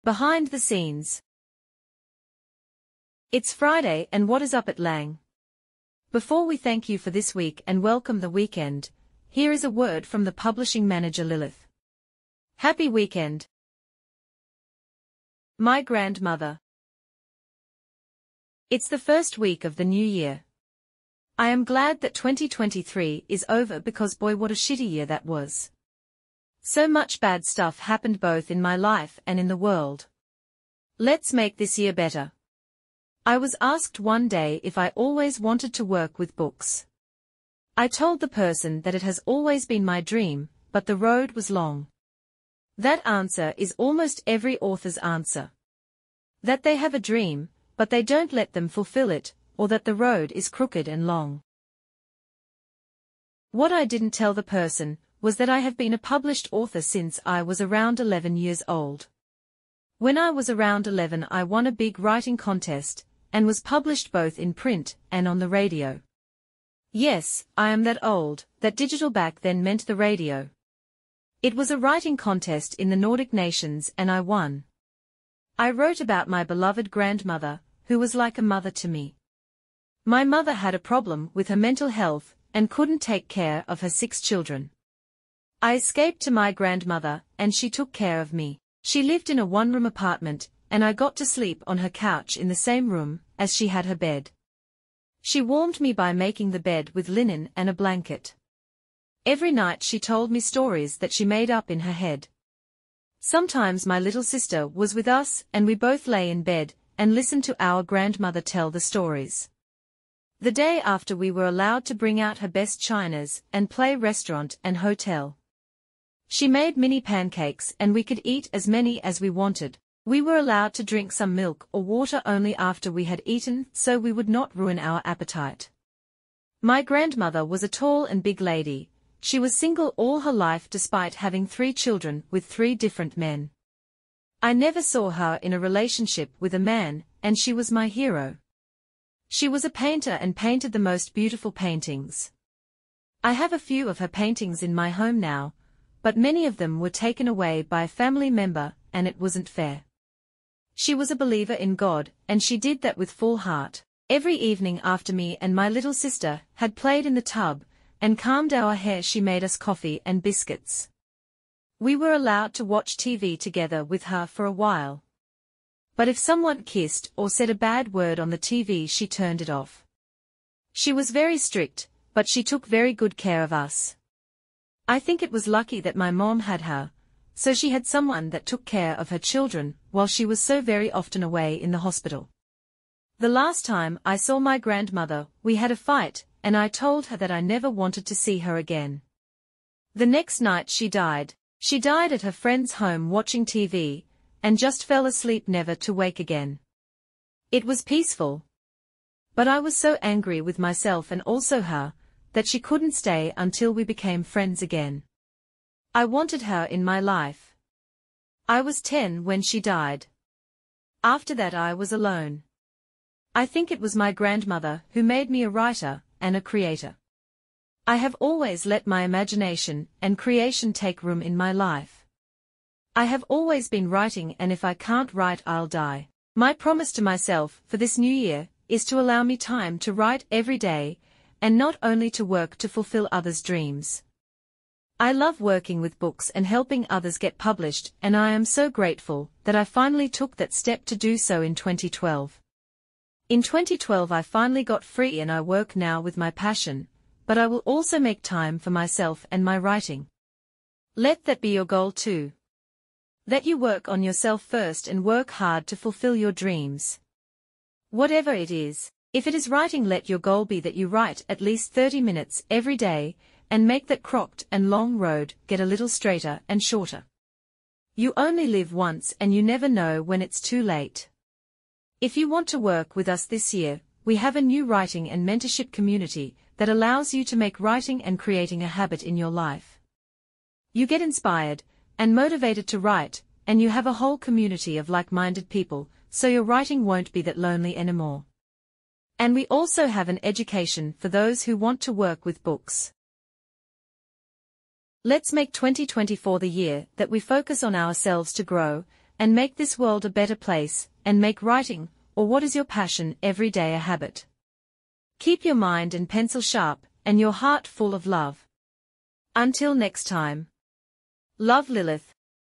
Behind the scenes. It's Friday, and what is up at Lange? Before we thank you for this week and welcome the weekend, here is a word from the Publishing Manager Lilith. Happy weekend. My grandmother. It's the first week of the new year. I am glad that 2023 is over because boy, what a shitty year that was. So much bad stuff happened both in my life and in the world. Let's make this year better. I was asked one day if I always wanted to work with books. I told the person that it has always been my dream, but the road was long. That answer is almost every author's answer. That they have a dream, but they don't let them fulfill it, or that the road is crooked and long. What I didn't tell the person was that I have been a published author since I was around 11 years old. When I was around 11 I won a big writing contest, and was published both in print and on the radio. Yes, I am that old, that digital back then meant the radio. It was a writing contest in the Nordic nations and I won. I wrote about my beloved grandmother, who was like a mother to me. My mother had a problem with her mental health, and couldn't take care of her 6 children. I escaped to my grandmother, and she took care of me. She lived in a one-room apartment, and I got to sleep on her couch in the same room as she had her bed. She warmed me by making the bed with linen and a blanket. Every night she told me stories that she made up in her head. Sometimes my little sister was with us and we both lay in bed and listened to our grandmother tell the stories. The day after we were allowed to bring out her best chinas and play restaurant and hotel. She made mini pancakes and we could eat as many as we wanted. We were allowed to drink some milk or water only after we had eaten so we would not ruin our appetite. My grandmother was a tall and big lady. She was single all her life despite having 3 children with 3 different men. I never saw her in a relationship with a man, and she was my hero. She was a painter and painted the most beautiful paintings. I have a few of her paintings in my home now, but many of them were taken away by a family member, and it wasn't fair. She was a believer in God, and she did that with full heart. Every evening after me and my little sister had played in the tub, and combed our hair she made us coffee and biscuits. We were allowed to watch TV together with her for a while. But if someone kissed or said a bad word on the TV she turned it off. She was very strict, but she took very good care of us. I think it was lucky that my mom had her, so she had someone that took care of her children while she was so very often away in the hospital. The last time I saw my grandmother, we had a fight, and I told her that I never wanted to see her again. The next night she died. She died at her friend's home watching TV, and just fell asleep never to wake again. It was peaceful. But I was so angry with myself and also her, that she couldn't stay until we became friends again. I wanted her in my life. I was 10 when she died. After that I was alone. I think it was my grandmother who made me a writer and a creator. I have always let my imagination and creation take room in my life. I have always been writing, and if I can't write I'll die. My promise to myself for this new year is to allow me time to write every day, and not only to work to fulfill others' dreams. I love working with books and helping others get published, and I am so grateful that I finally took that step to do so in 2012. In 2012 I finally got free and I work now with my passion, but I will also make time for myself and my writing. Let that be your goal too. That you work on yourself first and work hard to fulfill your dreams. Whatever it is, if it is writing, let your goal be that you write at least 30 minutes every day, and make that crooked and long road get a little straighter and shorter. You only live once and you never know when it's too late. If you want to work with us this year, we have a new writing and mentorship community that allows you to make writing and creating a habit in your life. You get inspired and motivated to write, and you have a whole community of like-minded people, so your writing won't be that lonely anymore. And we also have an education for those who want to work with books. Let's make 2024 the year that we focus on ourselves to grow, and make this world a better place, and make writing, or what is your passion, every day a habit. Keep your mind and pencil sharp, and your heart full of love. Until next time. Love, Lilith.